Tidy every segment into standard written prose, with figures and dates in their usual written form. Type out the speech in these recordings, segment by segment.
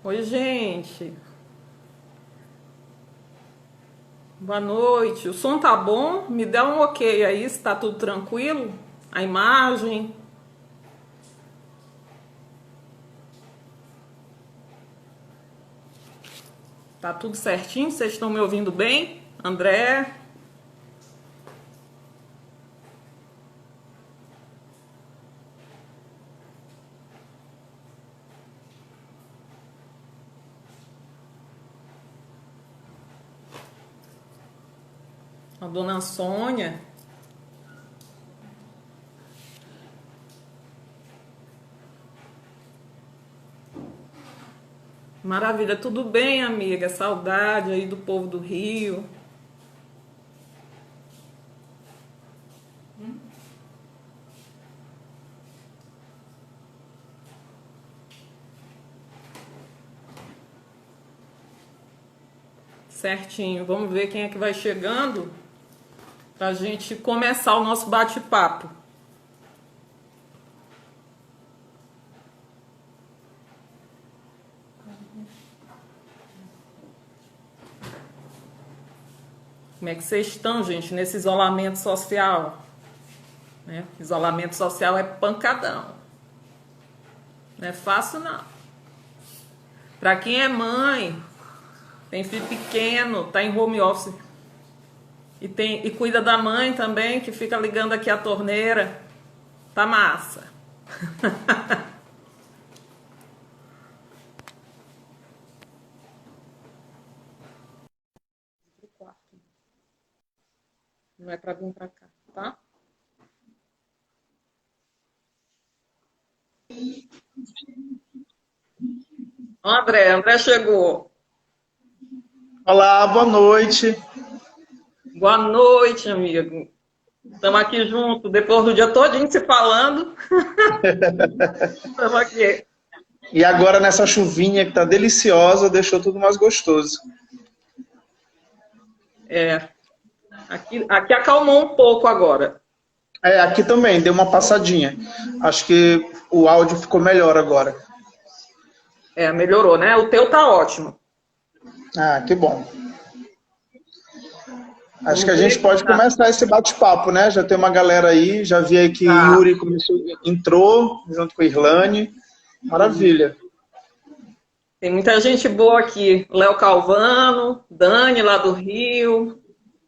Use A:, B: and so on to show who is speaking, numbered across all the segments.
A: Oi, gente. Boa noite. O som tá bom? Me dá um ok aí, se tá tudo tranquilo? A imagem. Tá tudo certinho? Vocês estão me ouvindo bem? André? A dona Sônia? Maravilha, tudo bem, amiga? Saudade aí do povo do Rio. Certinho. Vamos ver quem é que vai chegando pra gente começar o nosso bate-papo. Como é que vocês estão, gente, nesse isolamento social? Né? Isolamento social é pancadão. Não é fácil, não. Para quem é mãe, tem filho pequeno, tá em home office e cuida da mãe também, que fica ligando aqui a torneira, tá massa. Não é para vir para cá, tá? Ó, André chegou.
B: Olá, boa noite.
A: Boa noite, amigo. Estamos aqui juntos, depois do dia todinho se falando. Estamos aqui.
B: E agora nessa chuvinha que tá deliciosa, deixou tudo mais gostoso.
A: É, aqui acalmou um pouco agora.
B: É, aqui também, deu uma passadinha. Acho que o áudio ficou melhor agora.
A: É, melhorou, né? O teu tá ótimo.
B: Ah, que bom. Acho que
A: Vamos
B: a gente
A: ver que
B: pode
A: tá.
B: começar esse bate-papo, né? Já tem uma galera aí, já vi aí que
A: Tá.
B: Yuri entrou junto com a Irlane. Maravilha.
A: Tem muita gente boa aqui. Léo Calvano, Dani lá do Rio,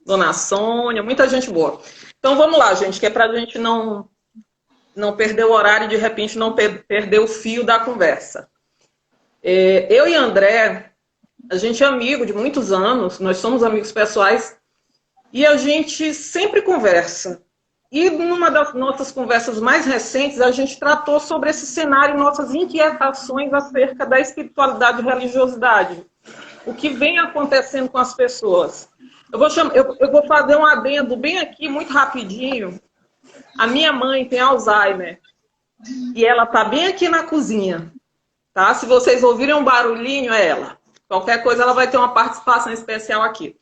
A: Dona Sônia, muita gente boa. Então vamos lá, gente, que é para a gente não perder o horário e de repente não perder o fio da conversa. Eu e André, a gente é amigo de muitos anos, nós somos amigos pessoais e a gente sempre conversa. E numa das nossas conversas mais recentes, a gente tratou sobre esse cenário, nossas inquietações acerca da espiritualidade e religiosidade. O que vem acontecendo com as pessoas. Eu vou fazer um adendo bem aqui, muito rapidinho. A minha mãe tem Alzheimer e ela está bem aqui na cozinha. Tá? Se vocês ouvirem um barulhinho, é ela. Qualquer coisa, ela vai ter uma participação especial aqui.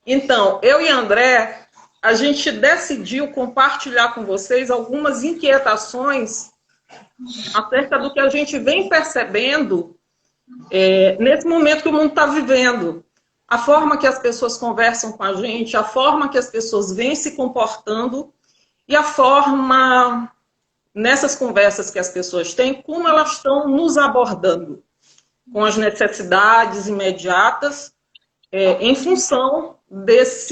A: Então, eu e André, a gente decidiu compartilhar com vocês algumas inquietações acerca do que a gente vem percebendo nesse momento que o mundo está vivendo. A forma que as pessoas conversam com a gente, a forma que as pessoas vêm se comportando e a forma, nessas conversas que as pessoas têm, como elas estão nos abordando com as necessidades imediatas em função dessa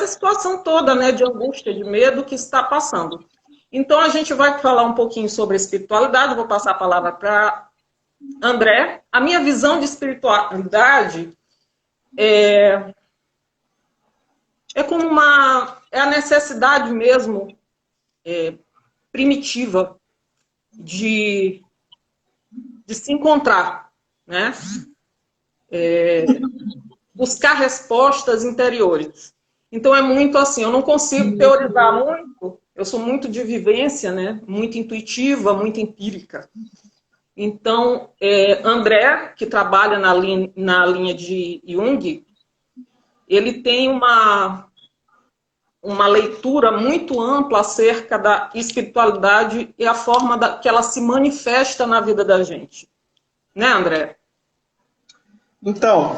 A: situação toda, né, de angústia, de medo que está passando. Então, a gente vai falar um pouquinho sobre espiritualidade, vou passar a palavra para André. A minha visão de espiritualidade é como é a necessidade mesmo primitiva de se encontrar, né? Buscar respostas interiores. Então é muito assim, eu não consigo teorizar muito, eu sou muito de vivência, né? Muito intuitiva, muito empírica. Então, André, que trabalha na linha de Jung, ele tem uma leitura muito ampla acerca da espiritualidade e a forma que ela se manifesta na vida da gente. Né, André?
B: Então,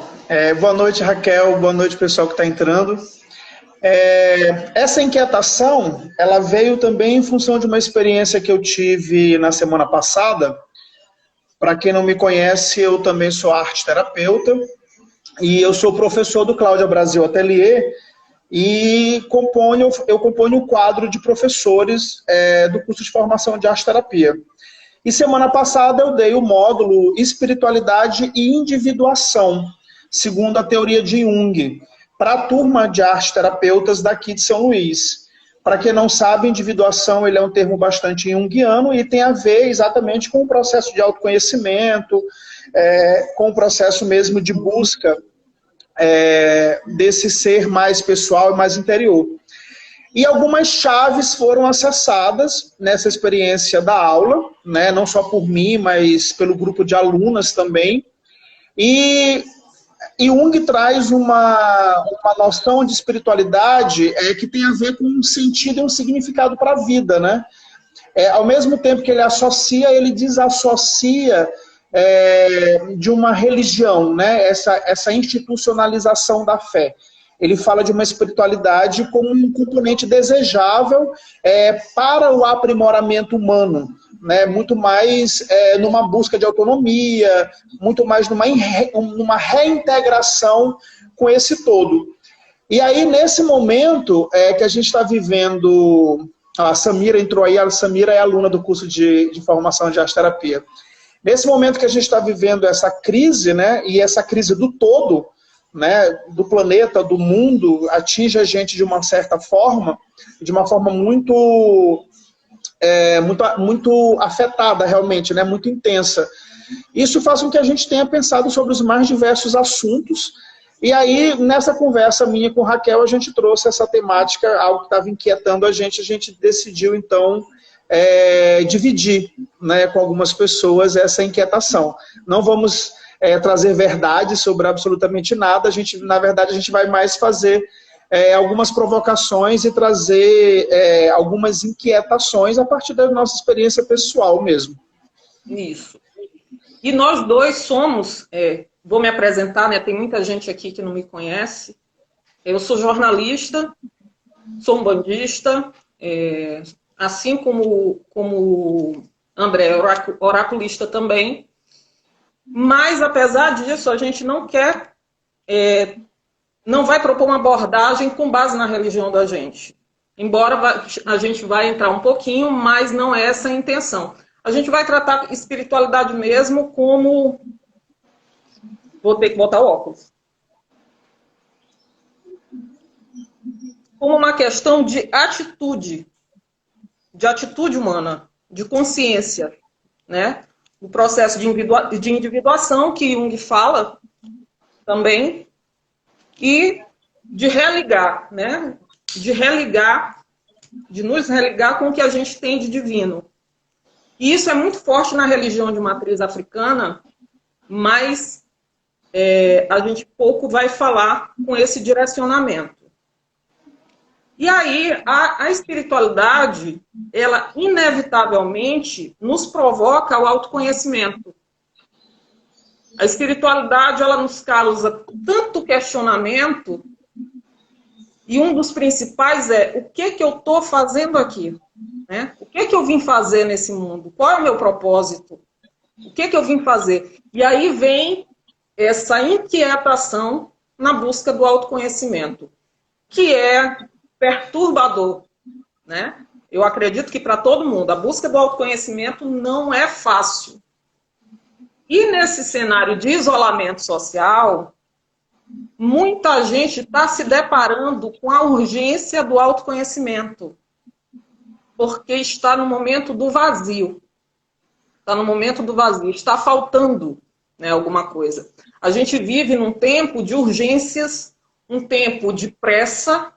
B: boa noite, Raquel, boa noite, pessoal que está entrando. Essa inquietação, ela veio também em função de uma experiência que eu tive na semana passada. Para quem não me conhece, eu também sou arte-terapeuta e eu sou professor do Cláudia Brasil Atelier e eu componho o quadro de professores do curso de formação de arte-terapia. E semana passada eu dei o módulo Espiritualidade e Individuação, segundo a teoria de Jung, para a turma de arte-terapeutas daqui de São Luís. Para quem não sabe, individuação ele é um termo bastante junguiano e tem a ver exatamente com o processo de autoconhecimento, com o processo mesmo de busca desse ser mais pessoal e mais interior. E algumas chaves foram acessadas nessa experiência da aula, né, não só por mim, mas pelo grupo de alunas também. E Jung traz uma noção de espiritualidade que tem a ver com um sentido e um significado para a vida, né? Ao mesmo tempo que ele associa, ele desassocia de uma religião, né? Essa institucionalização da fé. Ele fala de uma espiritualidade como um componente desejável para o aprimoramento humano, né? Muito mais numa busca de autonomia, muito mais numa reintegração com esse todo. E aí, nesse momento que a gente está vivendo, a Samira entrou aí, a Samira é aluna do curso de formação de arte-terapia. Nesse momento que a gente está vivendo essa crise, né, e essa crise do todo, né, do planeta, do mundo, atinge a gente de uma certa forma, de uma forma muito afetada realmente, né, muito intensa. Isso faz com que a gente tenha pensado sobre os mais diversos assuntos, e aí, nessa conversa minha com Raquel, a gente trouxe essa temática, algo que estava inquietando a gente decidiu, então, dividir, né, com algumas pessoas essa inquietação. Não vamos trazer verdade sobre absolutamente nada, na verdade, a gente vai mais fazer algumas provocações e trazer algumas inquietações a partir da nossa experiência pessoal mesmo.
A: Isso. E nós dois somos, vou me apresentar, né? Tem muita gente aqui que não me conhece. Eu sou jornalista, sou umbandista, assim como André, oraculista também. Mas, apesar disso, a gente não quer, não vai propor uma abordagem com base na religião da gente. Embora a gente vai entrar um pouquinho, mas não é essa a intenção. A gente vai tratar espiritualidade mesmo como... Vou ter que botar o óculos. Como uma questão de atitude humana, de consciência, né? O processo de individuação que Jung fala também, e de religar, né? De nos religar com o que a gente tem de divino. E isso é muito forte na religião de matriz africana, mas a gente pouco vai falar com esse direcionamento. E aí, a espiritualidade, ela inevitavelmente nos provoca o autoconhecimento. A espiritualidade, ela nos causa tanto questionamento, e um dos principais o que eu estou fazendo aqui? Né? O que eu vim fazer nesse mundo? Qual é o meu propósito? O que eu vim fazer? E aí vem essa inquietação na busca do autoconhecimento, que é perturbador, né? Eu acredito que para todo mundo, a busca do autoconhecimento não é fácil. E nesse cenário de isolamento social, muita gente está se deparando com a urgência do autoconhecimento, porque está no momento do vazio. Está no momento do vazio, está faltando, né, alguma coisa. A gente vive num tempo de urgências, um tempo de pressa,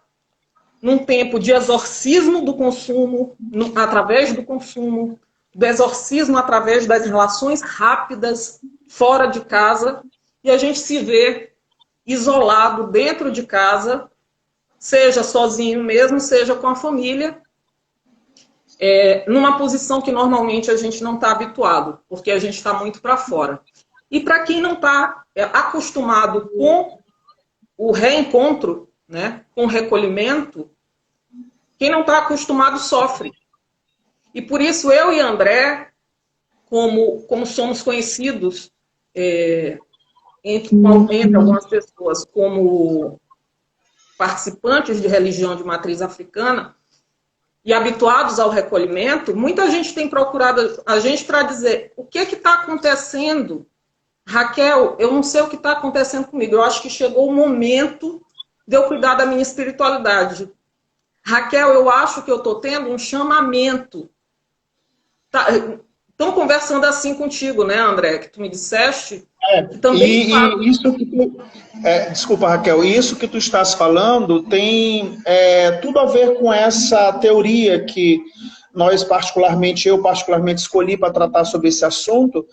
A: num tempo de exorcismo do consumo, através do consumo, do exorcismo através das relações rápidas, fora de casa, e a gente se vê isolado dentro de casa, seja sozinho mesmo, seja com a família, numa posição que normalmente a gente não está habituado, porque a gente está muito para fora. E para quem não está acostumado com o reencontro, né, com o recolhimento, quem não está acostumado sofre. E por isso eu e André, como somos conhecidos entre algumas pessoas como participantes de religião de matriz africana e habituados ao recolhimento, muita gente tem procurado a gente para dizer o que está acontecendo. Raquel, eu não sei o que está acontecendo comigo. Eu acho que chegou o momento de eu cuidar da minha espiritualidade. Raquel, eu acho que eu estou tendo um chamamento. Estão conversando assim contigo, né, André? Que tu me disseste.
B: Também isso que tu, desculpa, Raquel, isso que tu estás falando tem tudo a ver com essa teoria que eu particularmente escolhi para tratar sobre esse assunto,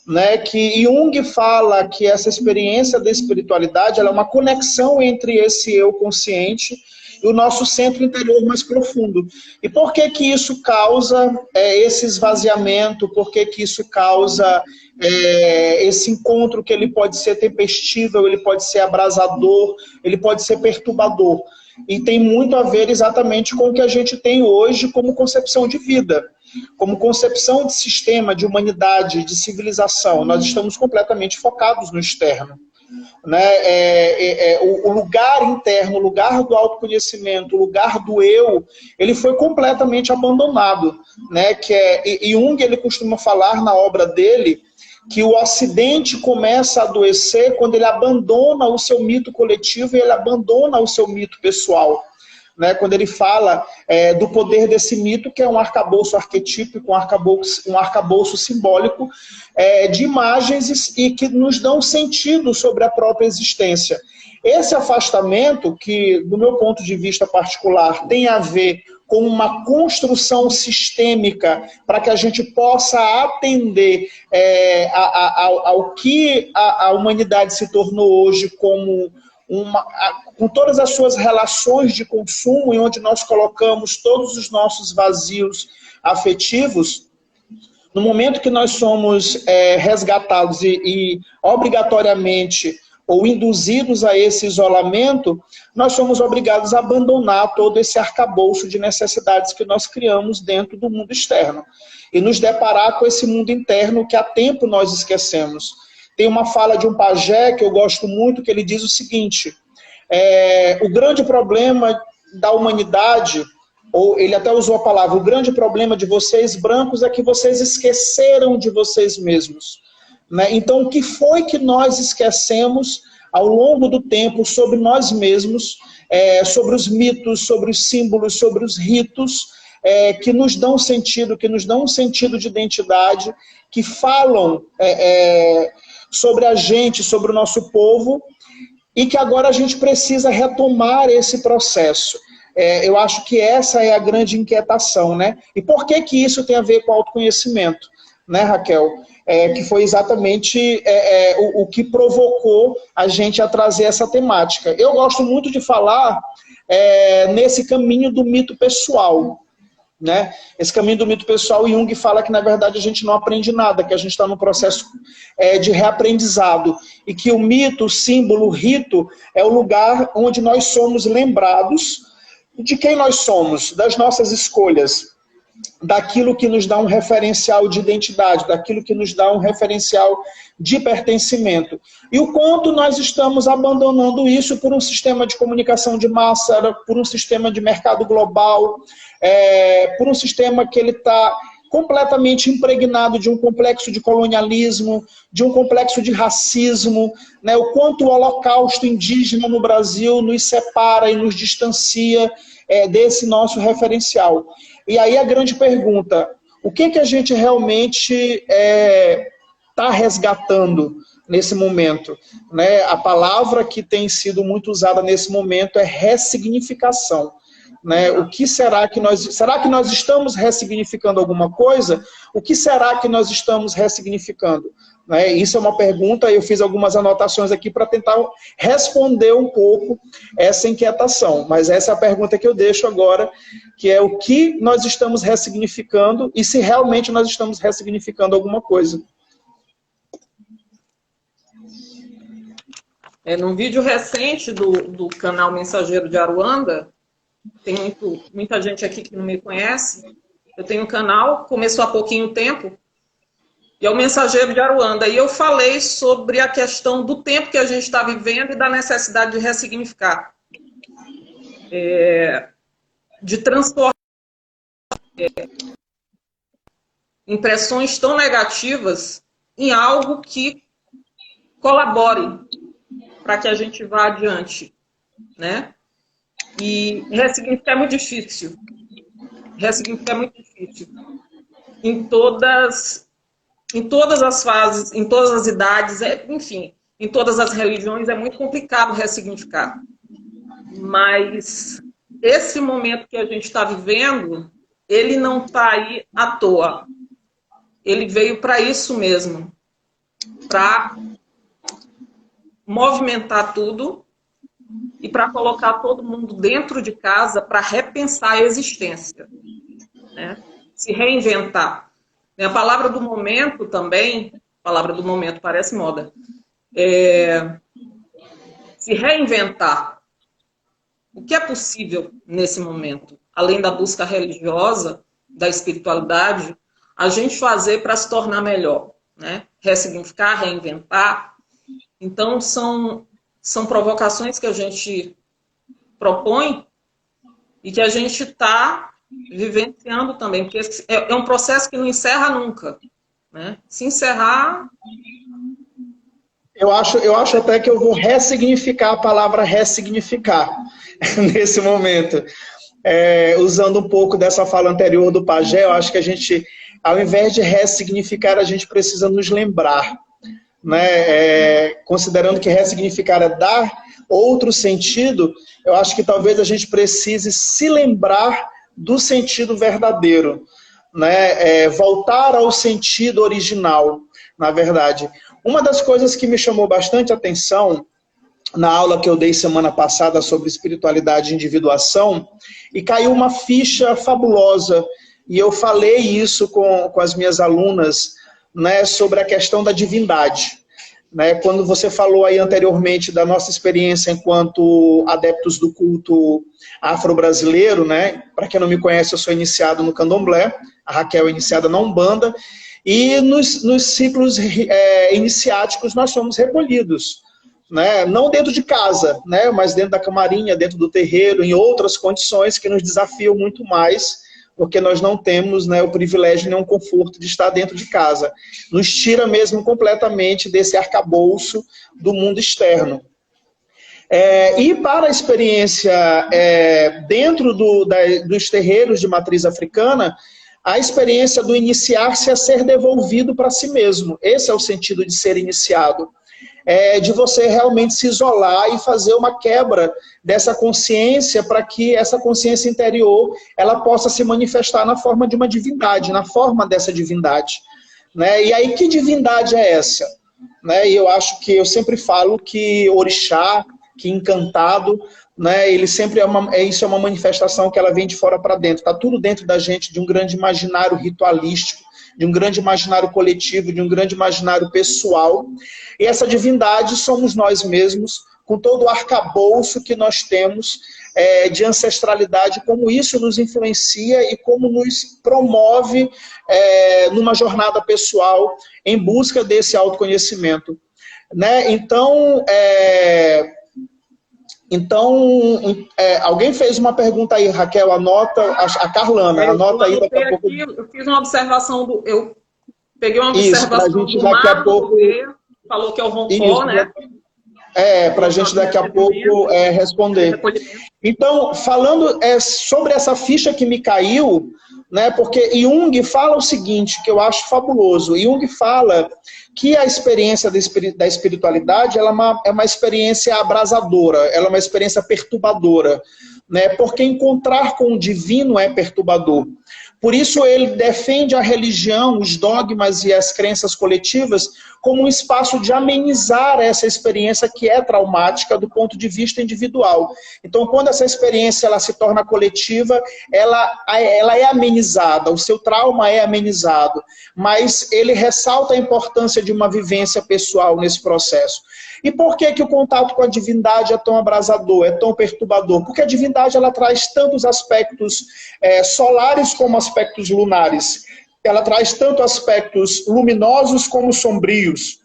B: né, que Jung fala que essa experiência da espiritualidade ela é uma conexão entre esse eu consciente e o nosso centro interior mais profundo. E por que que isso causa esse esvaziamento? Por que que isso causa esse encontro que ele pode ser tempestível, ele pode ser abrasador, ele pode ser perturbador? E tem muito a ver exatamente com o que a gente tem hoje como concepção de vida, como concepção de sistema, de humanidade, de civilização. Nós estamos completamente focados no externo. Né? O lugar interno, o lugar do autoconhecimento, o lugar do eu, ele foi completamente abandonado. Né? E Jung ele costuma falar na obra dele que o Ocidente começa a adoecer quando ele abandona o seu mito coletivo e ele abandona o seu mito pessoal. Né, quando ele fala do poder desse mito, que é um arcabouço arquetípico, um arcabouço simbólico de imagens e que nos dão sentido sobre a própria existência. Esse afastamento, que do meu ponto de vista particular tem a ver com uma construção sistêmica para que a gente possa atender ao que a humanidade se tornou hoje como com todas as suas relações de consumo, em onde nós colocamos todos os nossos vazios afetivos, no momento que nós somos resgatados e obrigatoriamente ou induzidos a esse isolamento, nós somos obrigados a abandonar todo esse arcabouço de necessidades que nós criamos dentro do mundo externo e nos deparar com esse mundo interno que há tempo nós esquecemos. Tem uma fala de um pajé que eu gosto muito, que ele diz o seguinte, o grande problema da humanidade, ou ele até usou a palavra, o grande problema de vocês brancos é que vocês esqueceram de vocês mesmos. Né? Então, o que foi que nós esquecemos ao longo do tempo sobre nós mesmos, sobre os mitos, sobre os símbolos, sobre os ritos, que nos dão sentido, que nos dão um sentido de identidade, que falam sobre a gente, sobre o nosso povo, e que agora a gente precisa retomar esse processo. Eu acho que essa é a grande inquietação, né? E por que que isso tem a ver com autoconhecimento, né, Raquel? Que foi exatamente o que provocou a gente a trazer essa temática. Eu gosto muito de falar nesse caminho do mito pessoal, né? Esse caminho do mito pessoal, Jung fala que na verdade a gente não aprende nada, que a gente está num processo de reaprendizado, e que o mito, o símbolo, o rito é o lugar onde nós somos lembrados de quem nós somos, das nossas escolhas, daquilo que nos dá um referencial de identidade, daquilo que nos dá um referencial de pertencimento. E o quanto nós estamos abandonando isso por um sistema de comunicação de massa, por um sistema de mercado global, por um sistema que ele está completamente impregnado de um complexo de colonialismo, de um complexo de racismo, né? O quanto o holocausto indígena no Brasil nos separa e nos distancia desse nosso referencial. E aí a grande pergunta, o que que a gente realmente está resgatando nesse momento? Né? A palavra que tem sido muito usada nesse momento é ressignificação. Né? O que será que nós estamos ressignificando alguma coisa? O que será que nós estamos ressignificando? Né? Isso é uma pergunta, eu fiz algumas anotações aqui para tentar responder um pouco essa inquietação, mas essa é a pergunta que eu deixo agora, que é o que nós estamos ressignificando e se realmente nós estamos ressignificando alguma coisa.
A: Num vídeo recente do canal Mensageiro de Aruanda, tem muita gente aqui que não me conhece, eu tenho um canal, começou há pouquinho tempo, e é o Mensageiro de Aruanda, e eu falei sobre a questão do tempo que a gente está vivendo e da necessidade de ressignificar, de transformar impressões tão negativas em algo que colabore para que a gente vá adiante, né? E ressignificar é muito difícil. Ressignificar é muito difícil. Em todas as fases, em todas as idades, enfim, em todas as religiões é muito complicado ressignificar. Mas esse momento que a gente está vivendo, ele não está aí à toa. Ele veio para isso mesmo, para movimentar tudo e para colocar todo mundo dentro de casa para repensar a existência, né? Se reinventar. A palavra do momento também, palavra do momento parece moda, se reinventar. O que é possível nesse momento? Além da busca religiosa, da espiritualidade, a gente fazer para se tornar melhor, né? Ressignificar, reinventar. Então, são provocações que a gente propõe e que a gente está vivenciando também, porque é um processo que não encerra nunca, né? Se encerrar...
B: Eu acho até que eu vou ressignificar a palavra ressignificar nesse momento. Usando um pouco dessa fala anterior do Pajé, eu acho que a gente, ao invés de ressignificar, a gente precisa nos lembrar, né? Considerando que ressignificar é dar outro sentido, eu acho que talvez a gente precise se lembrar do sentido verdadeiro, né? Voltar ao sentido original, na verdade. Uma das coisas que me chamou bastante atenção na aula que eu dei semana passada sobre espiritualidade e individuação, e caiu uma ficha fabulosa, e eu falei isso com as minhas alunas, né, sobre a questão da divindade. Né, quando você falou aí anteriormente da nossa experiência enquanto adeptos do culto afro-brasileiro, né, para quem não me conhece, eu sou iniciado no candomblé, a Raquel é iniciada na Umbanda, e nos ciclos iniciáticos nós somos recolhidos, né? Não dentro de casa, né? Mas dentro da camarinha, dentro do terreiro, em outras condições que nos desafiam muito mais, porque nós não temos, né, o privilégio nem o conforto de estar dentro de casa. Nos tira mesmo completamente desse arcabouço do mundo externo. E para a experiência dentro dos terreiros de matriz africana, a experiência do iniciar-se é ser devolvido para si mesmo. Esse é o sentido de ser iniciado. De você realmente se isolar e fazer uma quebra dessa consciência para que essa consciência interior ela possa se manifestar na forma de uma divindade, na forma dessa divindade. Né? E aí, que divindade é essa? Né? E eu acho que eu sempre falo que orixá, que encantado, né, ele sempre isso é uma manifestação que ela vem de fora para dentro. Está tudo dentro da gente, de um grande imaginário ritualístico, de um grande imaginário coletivo, de um grande imaginário pessoal. E essa divindade somos nós mesmos, com todo o arcabouço que nós temos de ancestralidade, como isso nos influencia e como nos promove numa jornada pessoal em busca desse autoconhecimento. Né? Então, alguém fez uma pergunta aí, Raquel, anota, a Carlana, anota aí daqui a pouco.
A: Eu fiz uma observação, eu peguei uma observação do
B: daqui a pouco,
A: falou que é o roncó, né?
B: Para a gente daqui a pouco responder. Então, falando sobre essa ficha que me caiu, né, porque Jung fala o seguinte, que eu acho fabuloso. Jung fala que a experiência da espiritualidade ela é uma experiência abrasadora, ela é uma experiência perturbadora, né, porque encontrar com o divino é perturbador. Por isso ele defende a religião, os dogmas e as crenças coletivas como um espaço de amenizar essa experiência que é traumática do ponto de vista individual. Então, quando essa experiência ela se torna coletiva, ela é amenizada, o seu trauma é amenizado, mas ele ressalta a importância de uma vivência pessoal nesse processo. E por que que o contato com a divindade é tão abrasador, é tão perturbador? Porque a divindade ela traz tantos aspectos solares como aspectos lunares. Ela traz tanto aspectos luminosos como sombrios.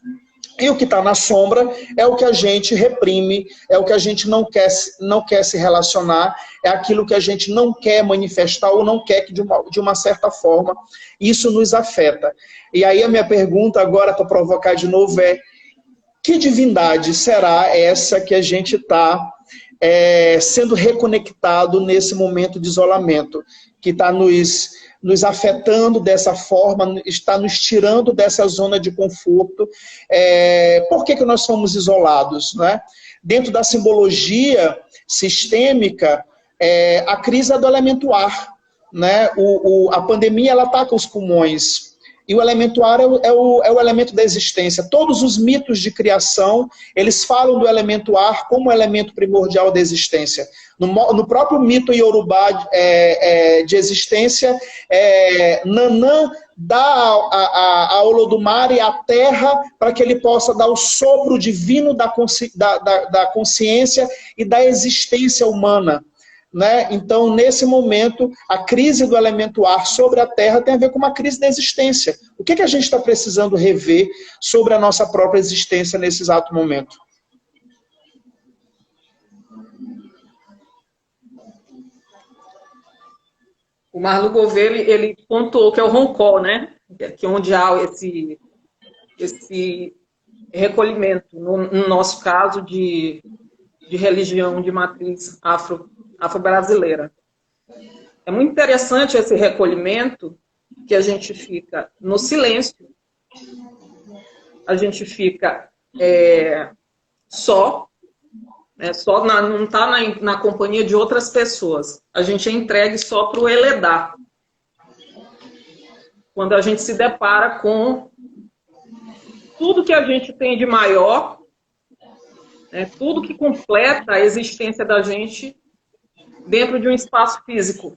B: E o que está na sombra é o que a gente reprime, é o que a gente não quer se relacionar, é aquilo que a gente não quer manifestar ou não quer que de uma certa forma isso nos afeta. E aí a minha pergunta agora, para provocar de novo, é: que divindade será essa que a gente está sendo reconectado nesse momento de isolamento, que está nos afetando dessa forma, está nos tirando dessa zona de conforto? Por que que nós somos isolados, né? Dentro da simbologia sistêmica, a crise é do elemento ar, né? A pandemia ela ataca os pulmões, e o elemento ar é o elemento da existência. Todos os mitos de criação, eles falam do elemento ar como elemento primordial da existência. No próprio mito iorubá de existência, Nanã dá a Olodumare a terra para que ele possa dar o sopro divino da consciência e da existência humana. Né? Então, nesse momento, a crise do elemento ar sobre a Terra tem a ver com uma crise da existência. O que a gente está precisando rever sobre a nossa própria existência nesse exato momento?
A: O Marlo Gouveia, ele pontuou que é o Roncó, né? Que é onde há esse recolhimento, no nosso caso, de religião de matriz afro-brasileira. É muito interessante esse recolhimento, que a gente fica no silêncio, a gente fica só, não está na companhia de outras pessoas. A gente é entregue só para o Eledá. Quando a gente se depara com tudo que a gente tem de maior, tudo que completa a existência da gente dentro de um espaço físico.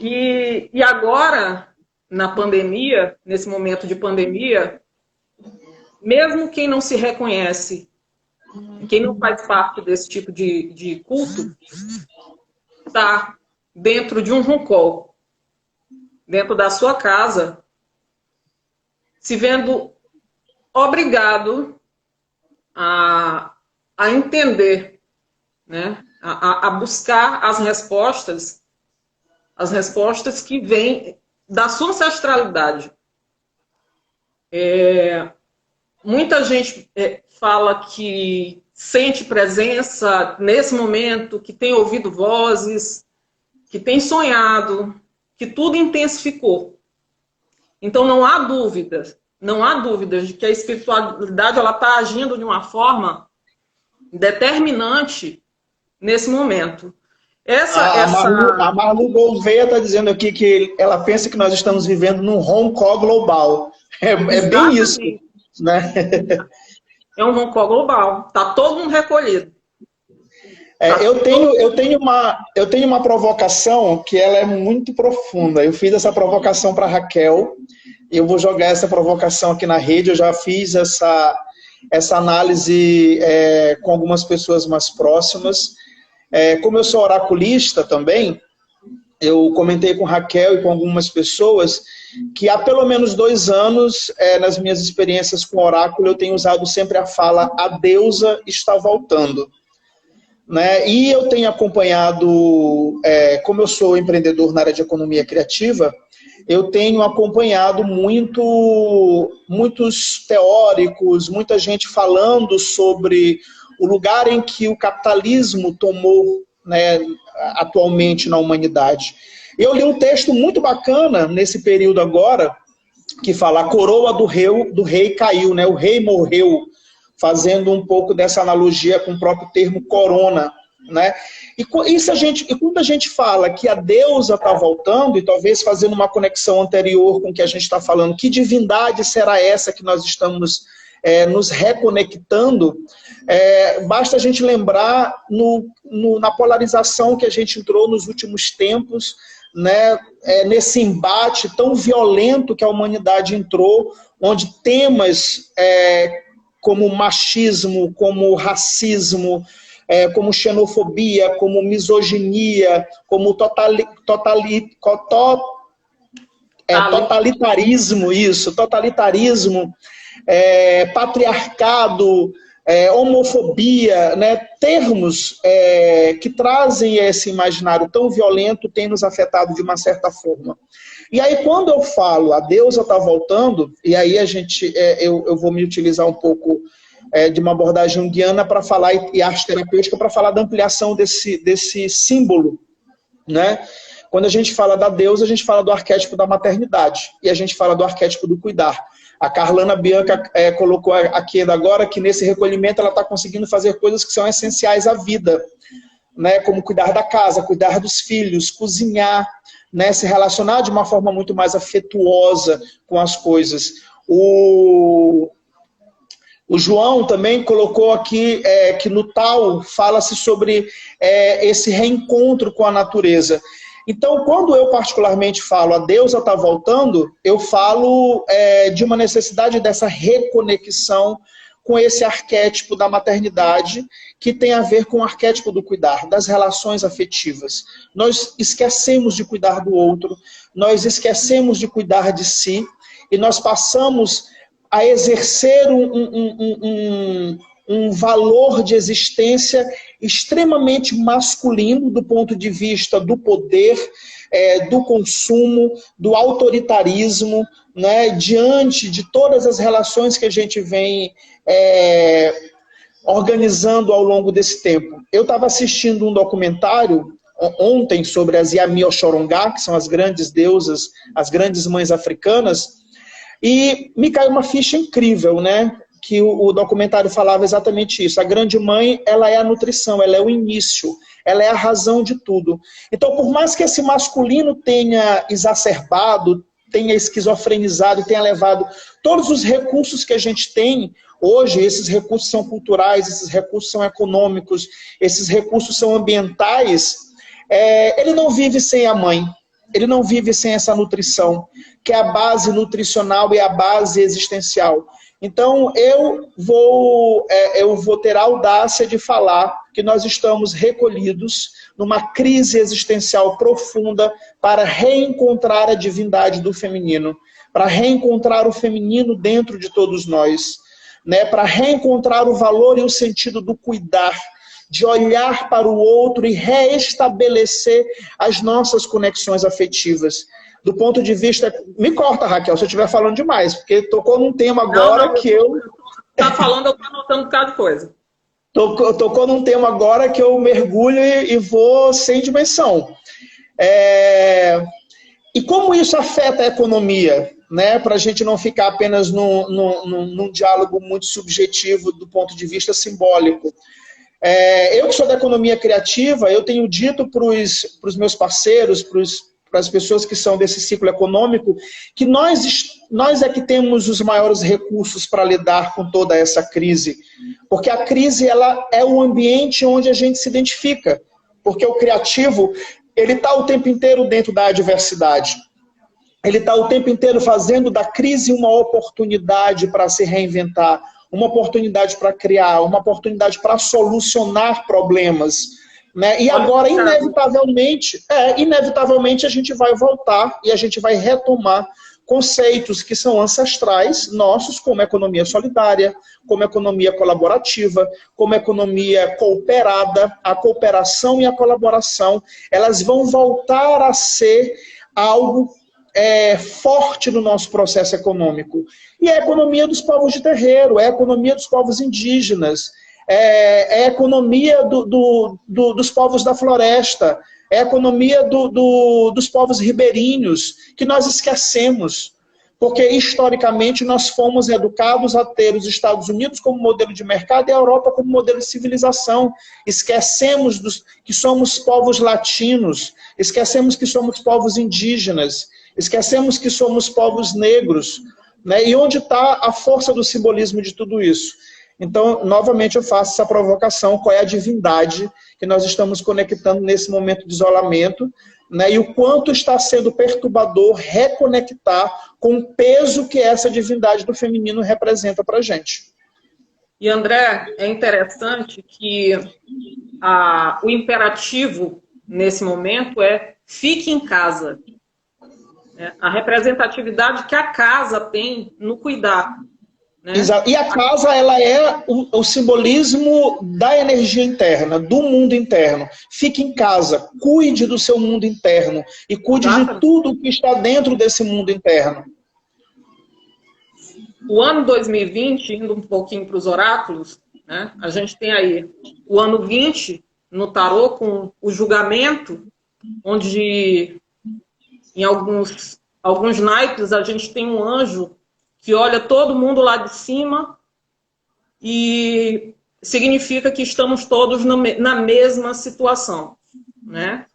A: E agora, na pandemia, nesse momento de pandemia, mesmo quem não se reconhece, quem não faz parte desse tipo de culto, está dentro de um roncol, dentro da sua casa, se vendo obrigado a entender, né? A buscar as respostas que vêm da sua ancestralidade. Muita gente fala que sente presença nesse momento, que tem ouvido vozes, que tem sonhado, que tudo intensificou. Então não há dúvidas de que a espiritualidade ela está agindo de uma forma determinante nesse momento.
B: A Marlu Gouveia está dizendo aqui que ela pensa que nós estamos vivendo num Roncó global. É bem isso, né?
A: É um Roncó global. Está todo mundo recolhido.
B: Eu tenho uma provocação que ela é muito profunda. Eu fiz essa provocação para a Raquel. Eu vou jogar essa provocação aqui na rede. Eu já fiz essa análise com algumas pessoas mais próximas. Como eu sou oraculista também, eu comentei com Raquel e com algumas pessoas que há pelo menos 2 anos, nas minhas experiências com oráculo, eu tenho usado sempre a fala: a deusa está voltando. Né? E eu tenho acompanhado, como eu sou empreendedor na área de economia criativa, eu tenho acompanhado muitos teóricos, muita gente falando sobre o lugar em que o capitalismo tomou, né, atualmente na humanidade. Eu li um texto muito bacana nesse período agora, que fala: a coroa do rei caiu, né? O rei morreu, fazendo um pouco dessa analogia com o próprio termo corona, né? E quando a gente fala que a deusa está voltando, e talvez fazendo uma conexão anterior com o que a gente está falando, que divindade será essa que nós estamos nos reconectando? Basta a gente lembrar na polarização que a gente entrou nos últimos tempos, né? Nesse embate tão violento que a humanidade entrou, onde temas como machismo, como racismo, como xenofobia, como misoginia, como totalitarismo, patriarcado, homofobia, né? Termos que trazem esse imaginário tão violento têm nos afetado de uma certa forma. E aí, quando eu falo a deusa está voltando, e aí eu vou me utilizar um pouco de uma abordagem junguiana para falar, e arte terapêutica, para falar da ampliação desse símbolo, né? Quando a gente fala da deusa, a gente fala do arquétipo da maternidade, e a gente fala do arquétipo do cuidar. A Carlana Bianca colocou aqui agora que nesse recolhimento ela está conseguindo fazer coisas que são essenciais à vida, né? Como cuidar da casa, cuidar dos filhos, cozinhar, né? Se relacionar de uma forma muito mais afetuosa com as coisas. O João também colocou aqui que no Tao fala-se sobre esse reencontro com a natureza. Então, quando eu particularmente falo a deusa está voltando, eu falo de uma necessidade dessa reconexão com esse arquétipo da maternidade, que tem a ver com o arquétipo do cuidar, das relações afetivas. Nós esquecemos de cuidar do outro, nós esquecemos de cuidar de si, e nós passamos a exercer um valor de existência extremamente masculino do ponto de vista do poder, do consumo, do autoritarismo, né, diante de todas as relações que a gente vem organizando ao longo desse tempo. Eu estava assistindo um documentário ontem sobre as Yami Oxorongá, que são as grandes deusas, as grandes mães africanas, e me caiu uma ficha incrível, né? Que o documentário falava exatamente isso. A grande mãe, ela é a nutrição, ela é o início, ela é a razão de tudo. Então, por mais que esse masculino tenha exacerbado, tenha esquizofrenizado, tenha levado todos os recursos que a gente tem hoje, esses recursos são culturais, esses recursos são econômicos, esses recursos são ambientais, ele não vive sem a mãe. Ele não vive sem essa nutrição, que é a base nutricional e a base existencial. Então, eu vou ter a audácia de falar que nós estamos recolhidos numa crise existencial profunda para reencontrar a divindade do feminino, para reencontrar o feminino dentro de todos nós, né? Para reencontrar o valor e o sentido do cuidar, de olhar para o outro e reestabelecer as nossas conexões afetivas. Do ponto de vista... Me corta, Raquel, se eu estiver falando demais, porque tocou num tema agora que eu...
A: Tá falando, eu tô anotando cada coisa.
B: Tocou num tema agora que eu mergulho e vou sem dimensão. E como isso afeta a economia, né? Para a gente não ficar apenas num diálogo muito subjetivo do ponto de vista simbólico. Eu que sou da economia criativa, eu tenho dito para os meus parceiros, para as pessoas que são desse ciclo econômico, que nós é que temos os maiores recursos para lidar com toda essa crise. Porque a crise ela é o ambiente onde a gente se identifica. Porque o criativo, ele está o tempo inteiro dentro da adversidade. Ele está o tempo inteiro fazendo da crise uma oportunidade para se reinventar, uma oportunidade para criar, uma oportunidade para solucionar problemas, né? E agora, inevitavelmente, a gente vai voltar e a gente vai retomar conceitos que são ancestrais nossos, como economia solidária, como economia colaborativa, como economia cooperada. A cooperação e a colaboração, elas vão voltar a ser algo forte no nosso processo econômico. E é a economia dos povos de terreiro, é a economia dos povos indígenas, é a economia dos povos da floresta, é a economia dos povos ribeirinhos, que nós esquecemos. Porque, historicamente, nós fomos educados a ter os Estados Unidos como modelo de mercado e a Europa como modelo de civilização. Esquecemos que somos povos latinos, esquecemos que somos povos indígenas, esquecemos que somos povos negros, né? E onde está a força do simbolismo de tudo isso? Então, novamente, eu faço essa provocação, qual é a divindade que nós estamos conectando nesse momento de isolamento, né? E o quanto está sendo perturbador reconectar com o peso que essa divindade do feminino representa para a gente.
A: E, André, é interessante que o imperativo nesse momento é fique em casa. A representatividade que a casa tem no cuidar. Né?
B: Exato. E a casa, ela é o simbolismo da energia interna, do mundo interno. Fique em casa, cuide do seu mundo interno e cuide de tudo que está dentro desse mundo interno.
A: O ano 2020, indo um pouquinho para os oráculos, né, a gente tem aí o ano 20 no tarô com o julgamento, onde em alguns naipes a gente tem um anjo que olha todo mundo lá de cima e significa que estamos todos na mesma situação, né?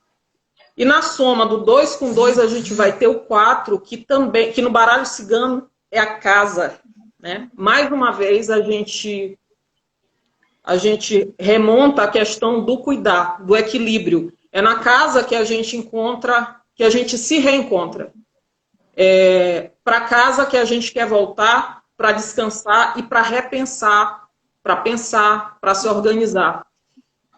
A: E na soma do 2 com 2 a gente vai ter o 4, que no baralho cigano é a casa, né? Mais uma vez a gente remonta a questão do cuidar, do equilíbrio. É na casa que a gente encontra, que a gente se reencontra. Para casa que a gente quer voltar para descansar e para repensar, para pensar, para se organizar.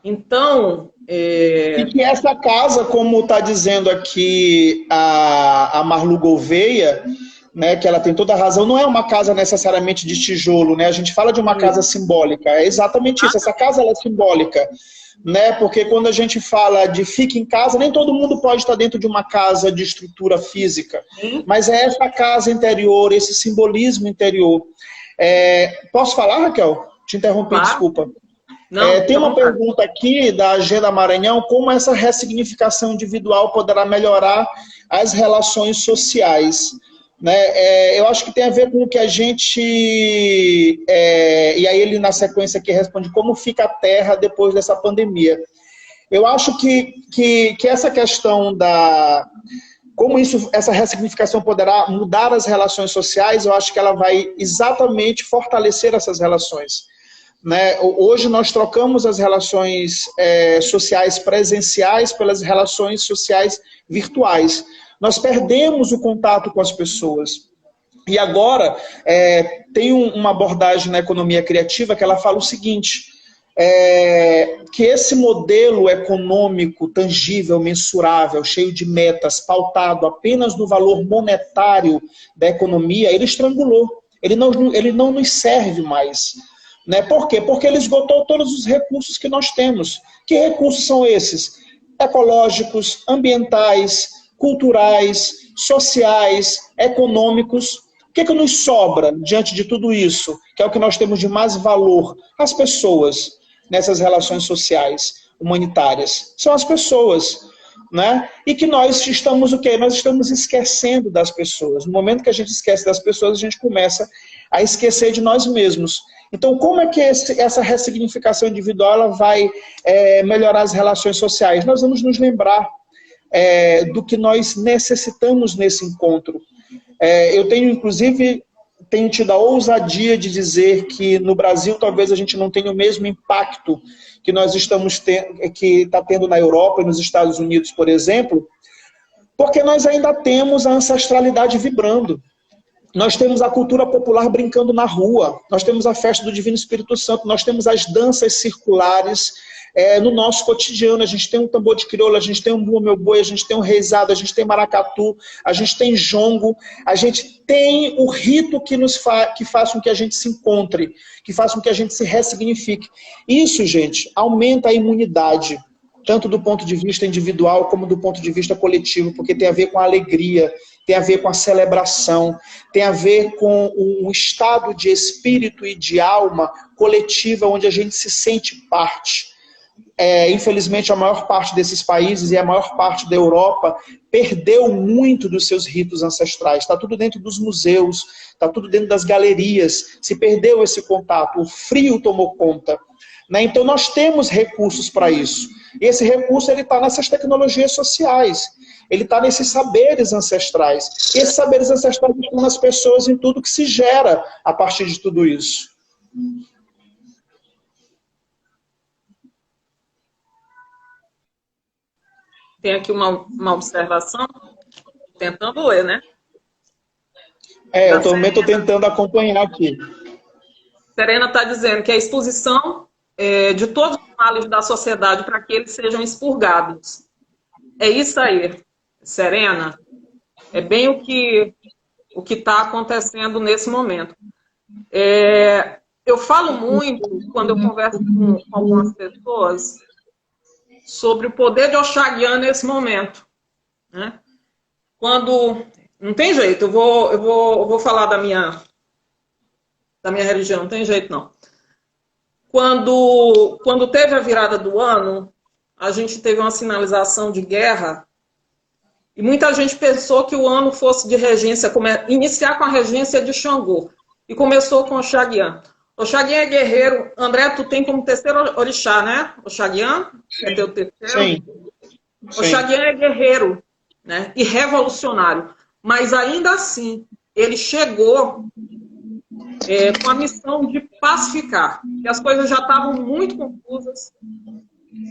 A: Então... E
B: que essa casa, como está dizendo aqui a Marlu Gouveia, né, que ela tem toda a razão, não é uma casa necessariamente de tijolo, né? A gente fala de uma casa simbólica, é exatamente isso, essa casa ela é simbólica. Né? Porque quando a gente fala de fique em casa, nem todo mundo pode estar dentro de uma casa de estrutura física, mas é essa casa interior, esse simbolismo interior. Posso falar, Raquel? Te interrompi, claro. Desculpa. Não, tem uma pergunta aqui da Agenda Maranhão, como essa ressignificação individual poderá melhorar as relações sociais? Né? Eu acho que tem a ver com o que a gente... e aí ele na sequência aqui responde como fica a Terra depois dessa pandemia. Eu acho que essa questão da... Como essa ressignificação poderá mudar as relações sociais, eu acho que ela vai exatamente fortalecer essas relações. Né? Hoje nós trocamos as relações sociais presenciais pelas relações sociais virtuais. Nós perdemos o contato com as pessoas. E agora, tem uma abordagem na economia criativa que ela fala o seguinte, que esse modelo econômico tangível, mensurável, cheio de metas, pautado apenas no valor monetário da economia, ele estrangulou. Ele não nos serve mais. Né? Por quê? Porque ele esgotou todos os recursos que nós temos. Que recursos são esses? Ecológicos, ambientais, culturais, sociais, econômicos. O que nos sobra diante de tudo isso? Que é o que nós temos de mais valor? As pessoas nessas relações sociais, humanitárias. São as pessoas. Né? E que nós estamos o quê? Nós estamos esquecendo das pessoas. No momento que a gente esquece das pessoas, a gente começa a esquecer de nós mesmos. Então, como é que essa ressignificação individual ela vai melhorar as relações sociais? Nós vamos nos lembrar do que nós necessitamos nesse encontro. Eu tenho, inclusive, tido a ousadia de dizer que no Brasil talvez a gente não tenha o mesmo impacto que nós que está tendo na Europa e nos Estados Unidos, por exemplo, porque nós ainda temos a ancestralidade vibrando. Nós temos a cultura popular brincando na rua, nós temos a festa do Divino Espírito Santo, nós temos as danças circulares no nosso cotidiano. A gente tem um tambor de crioula, a gente tem um bumbo meu boi, a gente tem um reizado, a gente tem maracatu, a gente tem jongo, a gente tem o rito que faz com que a gente se encontre, que faz com que a gente se ressignifique. Isso, gente, aumenta a imunidade, tanto do ponto de vista individual como do ponto de vista coletivo, porque tem a ver com a alegria, tem a ver com a celebração, tem a ver com um estado de espírito e de alma coletiva, onde a gente se sente parte. Infelizmente, a maior parte desses países e a maior parte da Europa perdeu muito dos seus ritos ancestrais. Está tudo dentro dos museus, está tudo dentro das galerias, se perdeu esse contato, o frio tomou conta. Né? Então, nós temos recursos para isso. E esse recurso está nessas tecnologias sociais. Ele está nesses saberes ancestrais. E esses saberes ancestrais estão nas pessoas, em tudo que se gera a partir de tudo isso.
A: Tem aqui uma observação, tentando ler, né?
B: Eu também estou tentando acompanhar aqui.
A: Serena está dizendo que a exposição de todos os males da sociedade para que eles sejam expurgados. É isso aí, Serena. É bem o que está acontecendo nesse momento. Eu falo muito, quando eu converso com algumas pessoas, sobre o poder de Oxaguian nesse momento. Né? Quando... Não tem jeito, eu vou falar da minha religião, não tem jeito não. Quando teve a virada do ano, a gente teve uma sinalização de guerra e muita gente pensou que o ano fosse de regência, iniciar com a regência de Xangô. E começou com Oxaguian. Oxaguian é guerreiro. André, tu tem como terceiro orixá, né? Oxaguian? É teu terceiro?
B: Sim.
A: Oxaguian é guerreiro, né? E revolucionário. Mas ainda assim, ele chegou com a missão de pacificar. E as coisas já estavam muito confusas.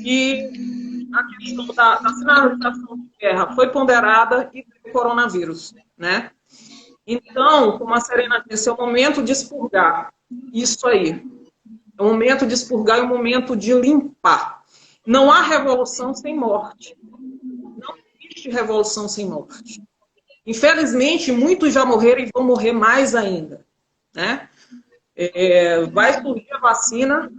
A: E a questão da sinalização de guerra foi ponderada e o coronavírus, né? Então, como a Serena disse, é o momento de expurgar. Isso aí. É o momento de expurgar e o momento de limpar. Não há revolução sem morte. Não existe revolução sem morte. Infelizmente, muitos já morreram e vão morrer mais ainda. Né? Vai surgir a vacina,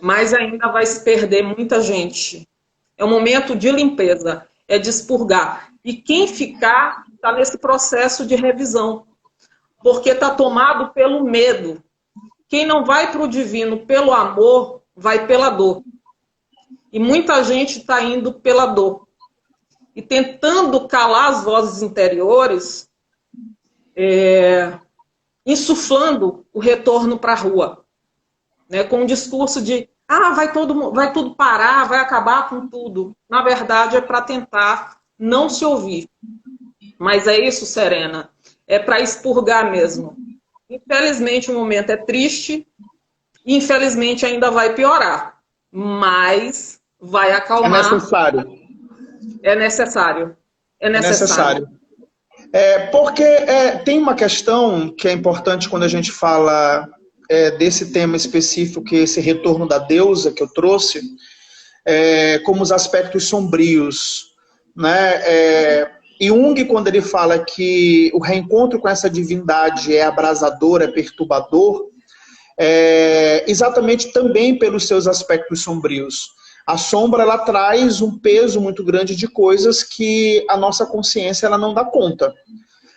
A: mas ainda vai se perder muita gente. É um momento de limpeza, é de expurgar. E quem ficar está nesse processo de revisão, porque está tomado pelo medo. Quem não vai para o divino pelo amor, vai pela dor. E muita gente está indo pela dor. E tentando calar as vozes interiores, insuflando o retorno para a rua. Né, com um discurso de vai tudo parar, vai acabar com tudo. Na verdade, é para tentar não se ouvir. Mas é isso, Serena. É para expurgar mesmo. Infelizmente, o momento é triste. E, infelizmente, ainda vai piorar. Mas vai acalmar.
B: É necessário.
A: É necessário. É necessário.
B: Porque tem uma questão que é importante quando a gente fala desse tema específico, que é esse retorno da deusa que eu trouxe, como os aspectos sombrios. Né? Jung, quando ele fala que o reencontro com essa divindade é abrasador, é perturbador, exatamente também pelos seus aspectos sombrios. A sombra, ela traz um peso muito grande de coisas que a nossa consciência ela não dá conta.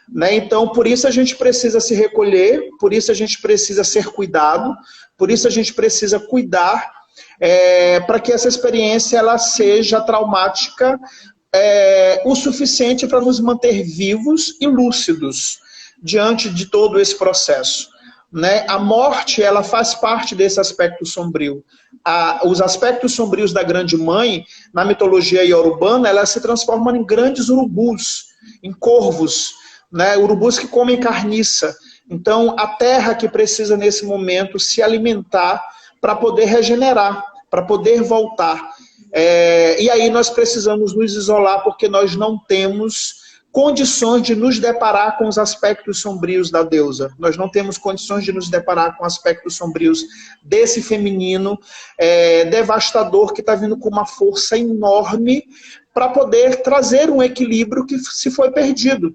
B: Né? Então, por isso a gente precisa se recolher, por isso a gente precisa ser cuidado, por isso a gente precisa cuidar para que essa experiência ela seja traumática o suficiente para nos manter vivos e lúcidos diante de todo esse processo. Né? A morte, ela faz parte desse aspecto sombrio. Os aspectos sombrios da grande mãe, na mitologia iorubana, ela se transforma em grandes urubus, em corvos, né? Urubus que comem carniça. Então, a terra que precisa, nesse momento, se alimentar para poder regenerar, para poder voltar. E aí nós precisamos nos isolar, porque nós não temos condições de nos deparar com os aspectos sombrios da deusa. Nós não temos condições de nos deparar com aspectos sombrios desse feminino devastador que está vindo com uma força enorme para poder trazer um equilíbrio que se foi perdido.